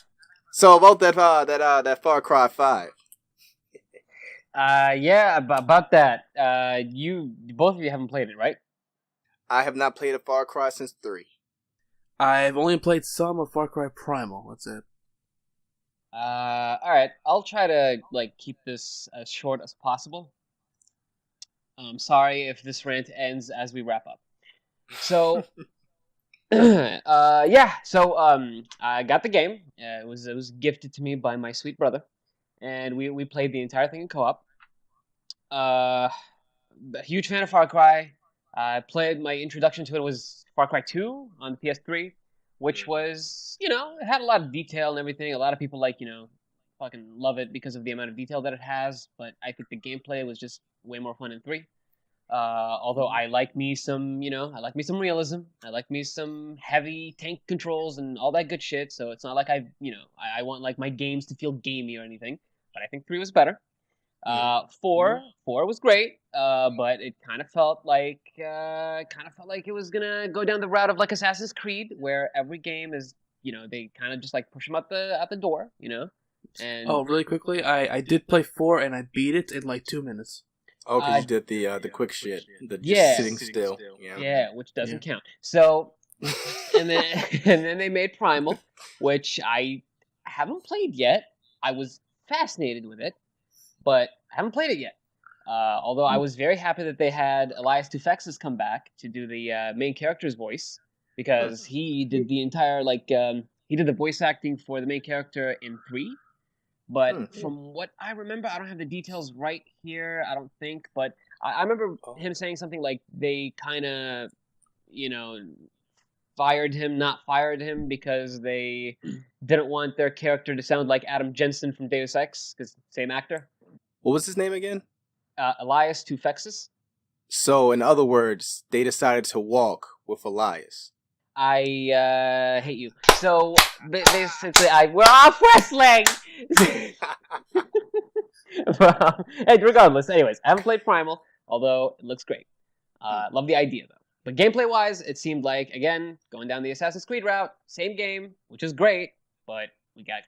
So about that Far Cry 5.
About that. Both of you haven't played it, right?
I have not played a Far Cry since 3.
I've only played some of Far Cry Primal. That's it.
Alright. I'll try to keep this as short as possible. I'm sorry if this rant ends as we wrap up. So, I got the game. It was gifted to me by my sweet brother, and we played the entire thing in co-op. A huge fan of Far Cry. I played, my introduction to it was Far Cry 2 on the PS3, which was, it had a lot of detail and everything. A lot of people fucking love it because of the amount of detail that it has, but I think the gameplay was just way more fun in 3. Although I like me some realism. I like me some heavy tank controls and all that good shit, so it's not like I want my games to feel gamey or anything, but I think 3 was better. 4 was great, but it kind of felt like it was gonna go down the route of Assassin's Creed, where every game is, they kind of just push them out the door, And
really quickly, I did play 4 and I beat it in 2 minutes.
Oh, because you did the quick shit, just sitting still.
Yeah, which doesn't count. So, and then they made Primal, which I haven't played yet. I was fascinated with it. But I haven't played it yet. Although I was very happy that they had Elias Tufexis come back to do the main character's voice, because he did the entire he did the voice acting for the main character in 3. But from what I remember, I don't have the details right here, I don't think, but I remember him saying something like they kind of, not fired him because they didn't want their character to sound like Adam Jensen from Deus Ex, because same actor.
What was his name again?
Elias Tufexis.
So, in other words, they decided to walk with Elias.
I hate you. So basically, we're off wrestling. Hey, regardless, anyways, I haven't played Primal, although it looks great. Love the idea though. But gameplay-wise, it seemed like, again, going down the Assassin's Creed route, same game, which is great, but we get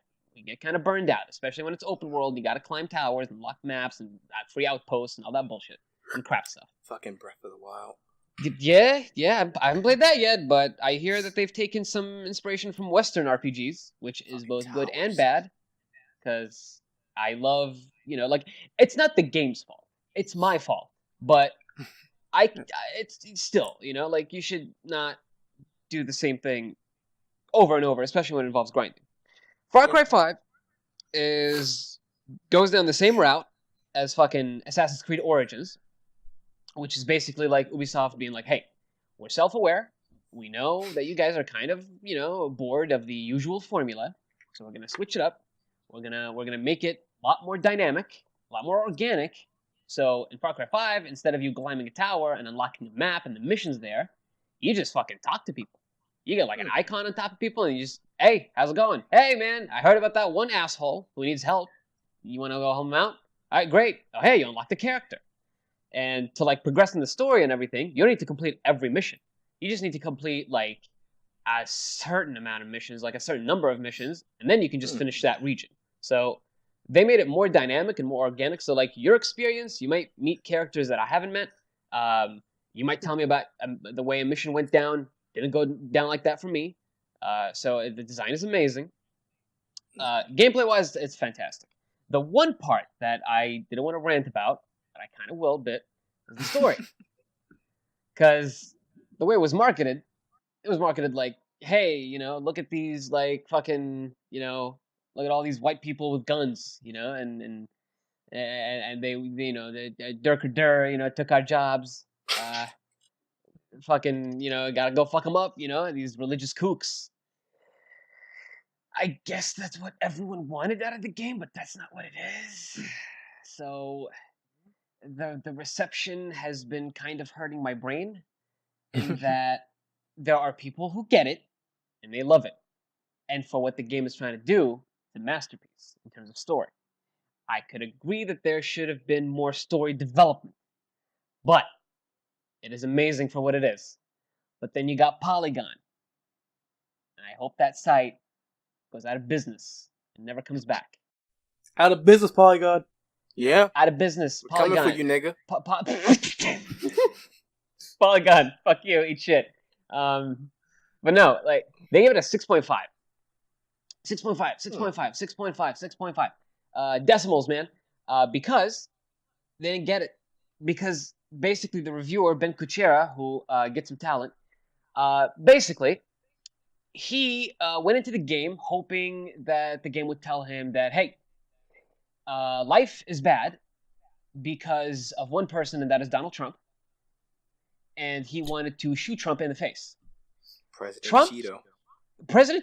kind of burned out, especially when it's open world. You got to climb towers and lock maps and free outposts and all that bullshit and crap stuff.
Fucking Breath of the Wild.
Yeah, I haven't played that yet, but I hear that they've taken some inspiration from Western RPGs, which is both good and bad, because I love, it's not the game's fault. It's my fault. But it's still, you should not do the same thing over and over, especially when it involves grinding. Far Cry 5 goes down the same route as fucking Assassin's Creed Origins, which is basically like Ubisoft being like, hey, we're self-aware. We know that you guys are kind of, bored of the usual formula, so we're going to switch it up. We're gonna make it a lot more dynamic, a lot more organic. So in Far Cry 5, instead of you climbing a tower and unlocking a map and the missions there, you just fucking talk to people. You get like an icon on top of people and you just, hey, how's it going? Hey, man, I heard about that one asshole who needs help. You want to go help him out? All right, great. Oh, hey, you unlocked the character. And to progress in the story and everything, you don't need to complete every mission. You just need to complete a certain amount of missions, like a certain number of missions, and then you can just finish that region. So they made it more dynamic and more organic. So your experience, you might meet characters that I haven't met. You might tell me about the way a mission went down. Didn't go down like that for me. So the design is amazing. Gameplay-wise, it's fantastic. The one part that I didn't want to rant about, but I kind of will a bit, is the story. Because the way it was marketed like, hey, look at these, fucking, look at all these white people with guns, and they, took our jobs. Fucking, gotta go fuck them up, these religious kooks. I guess that's what everyone wanted out of the game, but that's not what it is. So the reception has been kind of hurting my brain, in that there are people who get it and they love it, and for what the game is trying to do, it's a masterpiece in terms of story. I could agree that there should have been more story development, but it is amazing for what it is. But then you got Polygon, and I hope that site goes out of business and never comes back.
Out of business, Polygon.
Yeah.
Out of business,
We're
Polygon.
coming for you, nigga.
Polygon, fuck you, eat shit. But no, they gave it a 6.5. 6.5. Decimals, man. Because they didn't get it. Because basically the reviewer, Ben Kuchera, who gets some talent, basically, he went into the game hoping that the game would tell him that, hey, life is bad because of one person, and that is Donald Trump. And he wanted to shoot Trump in the face. President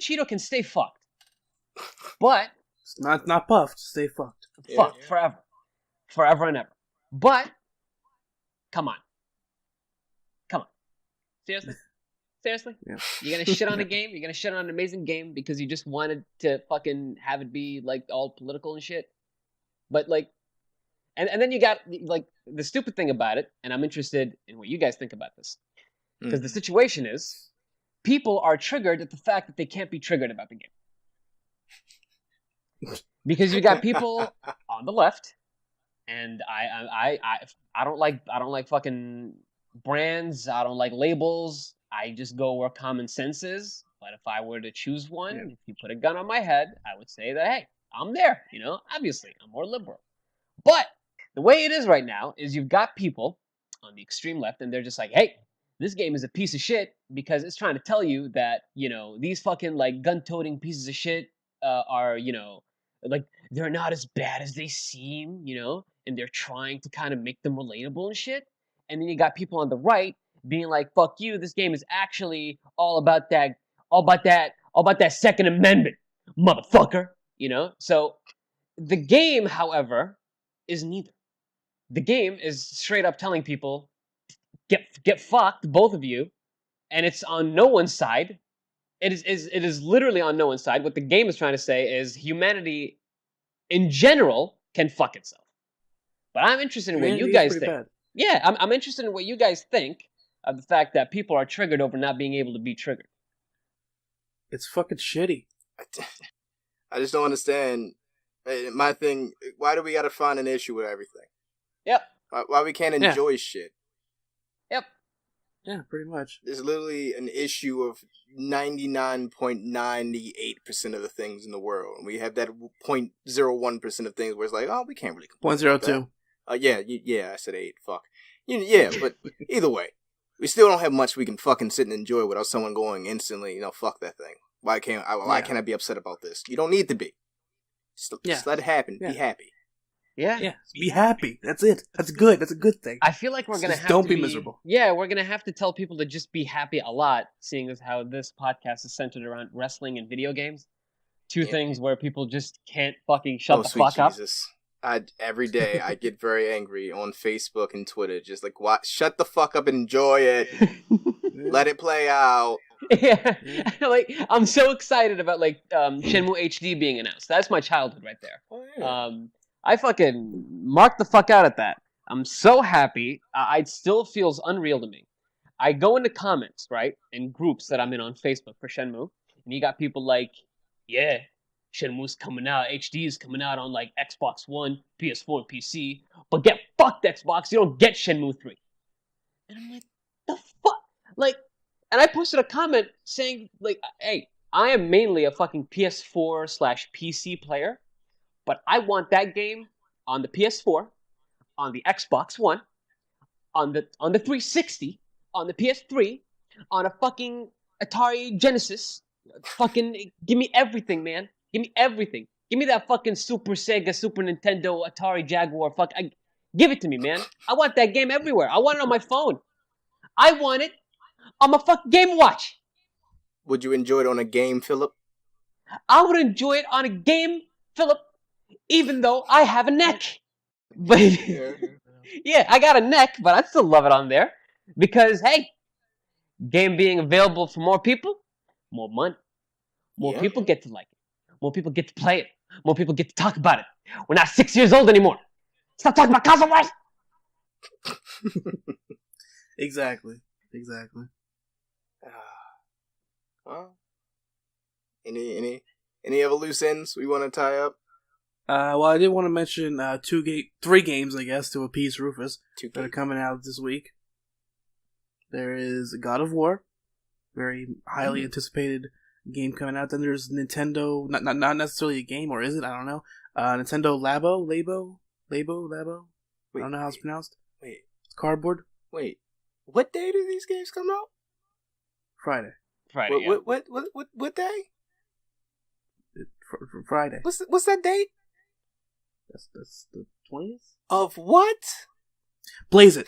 Cheeto can stay fucked. But
it's not puffed, stay fucked.
Fucked forever. Forever and ever. But come on. Seriously? Yeah. You're gonna shit on a game? You're gonna shit on an amazing game because you just wanted to fucking have it be all political and shit? But and then you got the stupid thing about it, and I'm interested in what you guys think about this. Because the situation is, people are triggered at the fact that they can't be triggered about the game. Because you got people on the left, and I don't like fucking brands. I don't like labels. I just go where common sense is. But if I were to choose one, if you put a gun on my head, I would say that, hey, I'm there. Obviously, I'm more liberal. But The way it is right now is you've got people on the extreme left, and they're just like, hey, this game is a piece of shit because it's trying to tell you that, these fucking, like, gun-toting pieces of shit are, like, they're not as bad as they seem, and they're trying to kind of make them relatable and shit. And then you got people on the right being like, fuck you, this game is actually all about that Second Amendment, motherfucker, So the game, however, is neither. The game is straight up telling people, get fucked, both of you, and it's on no one's side. It is literally on no one's side. What the game is trying to say is humanity, in general, can fuck itself. But I'm interested in what you guys think. Bad. Yeah, I'm interested in what you guys think of the fact that people are triggered over not being able to be triggered.
It's fucking shitty.
I just don't understand. My thing, why do we gotta find an issue with everything?
Yep.
Why we can't enjoy shit?
Yep.
Yeah, pretty much.
There's literally an issue of 99.98% of the things in the world. And we have that 0.01% of things where it's like, oh, we can't really complain.
0.02.
Yeah, I said 8. Fuck. Yeah, but either way, we still don't have much we can fucking sit and enjoy without someone going instantly, fuck that thing. Why can't I be upset about this? You don't need to be. Just let it happen. Yeah. Be happy.
Yeah.
Be happy. That's it. That's good. That's a good thing.
I feel like we're going to have to
don't be miserable.
Yeah, we're going to have to tell people to just be happy a lot, seeing as how this podcast is centered around wrestling and video games. Two things where people just can't fucking shut the fuck up.
Jesus. Every day I get very angry on Facebook and Twitter. Just like, what? Shut the fuck up and enjoy it. Let it play out.
Yeah. Like, I'm so excited about, like, Shenmue HD being announced. That's my childhood right there.
Oh, yeah.
I fucking marked the fuck out at that. I'm so happy. It still feels unreal to me. I go into comments, right, in groups that I'm in on Facebook for Shenmue, and you got people like, yeah, Shenmue's coming out, HD is coming out on, like, Xbox One, PS4, and PC, but get fucked, Xbox, you don't get Shenmue 3. And I'm like, the fuck? Like, and I posted a comment saying, like, hey, I am mainly a fucking PS4/PC player, but I want that game on the PS4, on the Xbox One, on the 360, on the PS3, on a fucking Atari Genesis. Fucking give me everything, man. Give me everything. Give me that fucking Super Sega, Super Nintendo, Atari Jaguar. Give it to me, man. I want that game everywhere. I want it on my phone. I want it on my fucking Game Watch.
Would you enjoy it on a game, Philip?
I would enjoy it on a game, Philip, even though I have a neck. But yeah, I got a neck, but I'd still love it on there. Because, hey, game being available for more people, more money. More people get to like it. More people get to play it. More people get to talk about it. We're not 6 years old anymore. Stop talking about console wars!
Exactly.
Well, any other loose ends we want to tie up?
Well, I did want to mention 3 games, I guess, to appease Rufus that are coming out this week. There is God of War, very highly anticipated game coming out. Then there's Nintendo, not necessarily a game, or is it? I don't know. Nintendo Labo. Wait, I don't know how it's pronounced.
Wait,
cardboard.
Wait, what day do these games come out?
Friday.
What day?
Friday.
What's that date?
That's the 20th?
Of what?
Blaze it!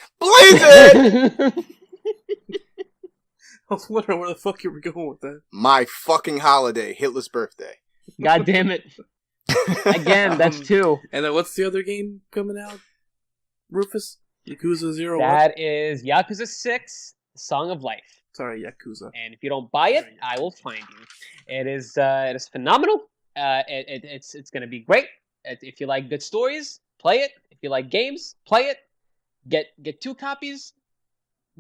I was wondering where the fuck you were going with that.
My fucking holiday, Hitler's birthday.
God damn it. Again, that's 2.
And then what's the other game coming out? Rufus? Yakuza 0?
That is Yakuza 6, Song of Life.
Sorry, Yakuza.
And if you don't buy it, I will find you. It is phenomenal. It's going to be great. If you like good stories, play it. If you like games, play it. Get 2 copies.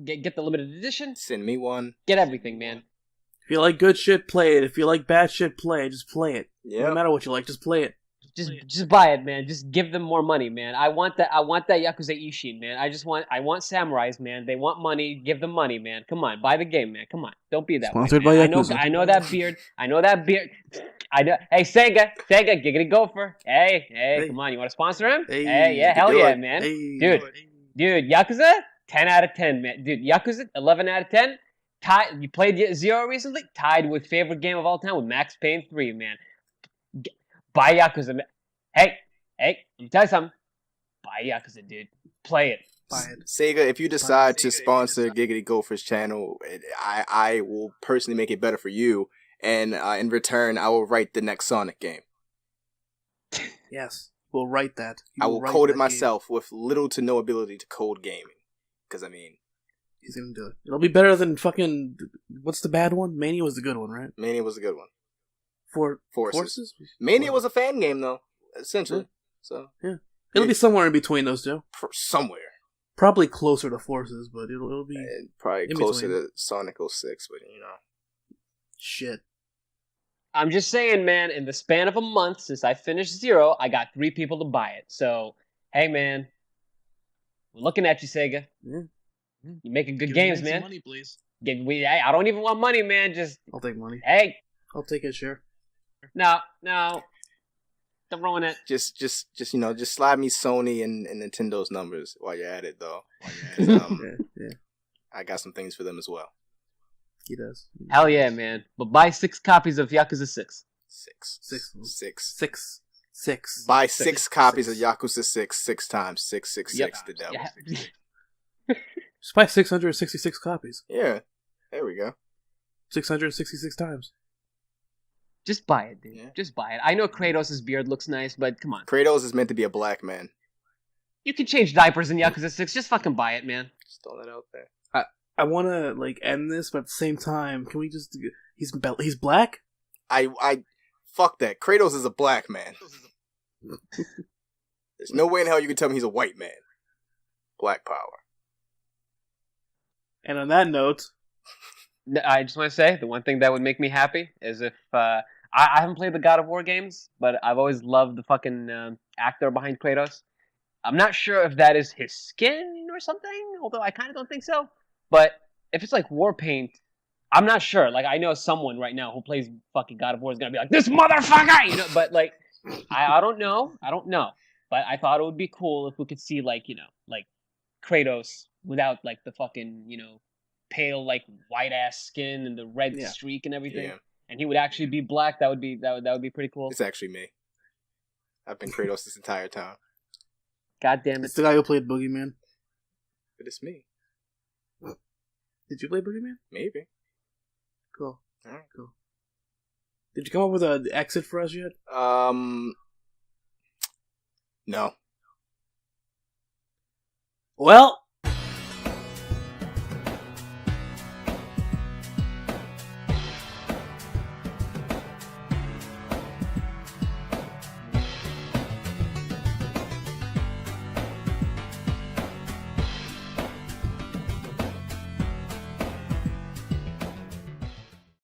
Get the limited edition.
Send me one.
Get everything, man.
If you like good shit, play it. If you like bad shit, play it. Just play it.
Yeah.
No matter what you like, just play it.
Just buy it, man. Just give them more money, man. I want that Yakuza Ishin, man. I want samurais, man. They want money. Give them money, man. Come on, buy the game, man. Come on. Don't be that
Sponsored
way,
by
man.
Yakuza.
I know that beard. I know. Hey, Sega, Giggity Gopher. Hey, come on. You want to sponsor him? Hey, yeah, hell yeah, man. Dude, Yakuza, 10 out of 10, man. Dude, Yakuza, 11 out of 10. You played Zero recently? Tied with favorite game of all time with Max Payne 3, man. Buy Yakuza, man. Hey, let me tell you something. Buy Yakuza, dude. Play it.
Sega, if you decide to sponsor Giggity Gopher's channel, I will personally make it better for you, and in return, I will write the next Sonic game.
Yes, we'll write that.
I will code it myself with little to no ability to code gaming. Because, I mean...
He's gonna do it. It'll be better than fucking... What's the bad one? Mania was the good one, right?
Mania was a good one.
Forces?
Mania was a fan game, though, essentially. So
yeah. It'll be somewhere in between those two.
Somewhere.
Probably closer to Forces, but it'll be...
probably closer to Sonic 06, but, you know.
Shit.
I'm just saying, man, in the span of a month since I finished Zero, I got 3 people to buy it. So, hey, man. We're looking at you, Sega.
Yeah.
You're making good games, man.
Money, please.
I don't even want money, man. Just
I'll take money.
Hey,
I'll take it, sure.
No, don't ruin it.
Just slide me Sony and Nintendo's numbers while you're at it, though.
Yeah.
I got some things for them as well.
He does.
Hell yeah, man! But buy 6 copies of Yakuza 6.
Six. Buy 6 copies of Yakuza 6 times. 666 the devil.
Yeah. Just buy 666 copies.
Yeah. There we go.
666 times.
Just buy it, dude. Yeah. Just buy it. I know Kratos' beard looks nice, but come on.
Kratos is meant to be a black man.
You can change diapers in Yakuza 6. Just fucking buy it, man.
Just throw that out there.
I want to end this, but at the same time, can we just... He's black?
I fuck that. Kratos is a black man. There's no way in hell you can tell me he's a white man. Black power.
And on that note...
I just want to say, the one thing that would make me happy is if... I haven't played the God of War games, but I've always loved the fucking actor behind Kratos. I'm not sure if that is his skin or something, although I kind of don't think so. But if it's like war paint, I'm not sure. Like, I know someone right now who plays fucking God of War is going to be like, this motherfucker! You know, but like, I don't know. But I thought it would be cool if we could see like Kratos without like the fucking, pale like white ass skin and the red streak and everything. Yeah. And he would actually be black. That would be pretty cool.
It's actually me. I've been Kratos this entire time.
God damn it.
It's the guy who played Boogeyman.
But it's me.
Did you play Boogeyman?
Maybe.
Cool. Alright, cool. Did you come up with an exit for us yet?
No.
Well,